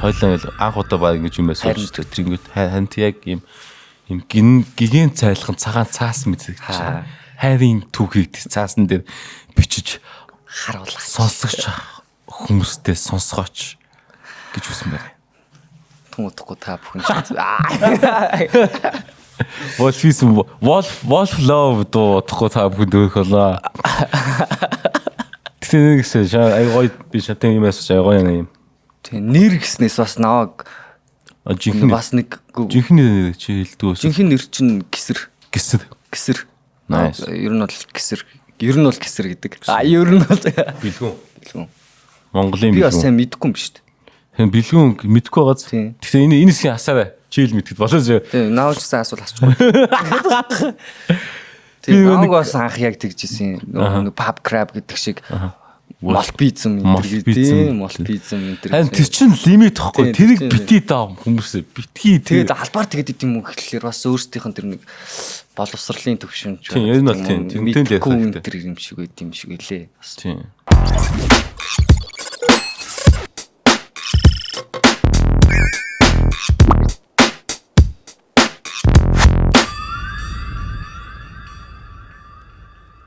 Хойлоо анх удаа баг ингэж юм байсан ч тэгвэл хант яг юм гигэн цайлхан цагаан цаас мэддэг чинь. Хайрын түүхийг цаасан дээр бичиж харуулах. Сонсогч хүмүүстэй сонсгооч гэж үсэн байна. Тумутахгүй та бүхэн. Wolf Love дуудахгүй та бүхэн дөрөх болоо. Тэгсэн ай би шатын юм ясаж ай гоё юм. Тэг нэр гэснээс бас наваг жинхэнэ бас нэг жинхэнэ чи хэлдэг ус. Жинхэнэ нэр чинь гисэр. Nice. Ер нь бол гисэр гэдэг. Ер нь бол бэлгүүн. Монголын би бас бэлгүүн. сайн мэдэхгүй юм шүү дээ. Тэгэхээр бэлгүүн мэдэхгүй байгааз. Тэгэхээр энэ хэсгийн асаарай. Чи хэл мэдгэд болоо зөө. Тэг нааж сайн асуул асуухгүй. Тэг намайг бас анх яг тэгжсэн. Нөгөө pub crab гэдэг шиг молпизм энэ төр. Харин тэр чинь лимит واخгүй. Тэрийг битгий даа хүмүүсээ битгий. Тэгээд албаар тэгээд идэм юм гэхлээр бас өөрсдийнх нь тэр нэг боловсролын төвшинч. Тийм, ер нь бол тийм. Тэнтэй л тэр юм шиг байд юм шиг үлээ. Бас. Тийм.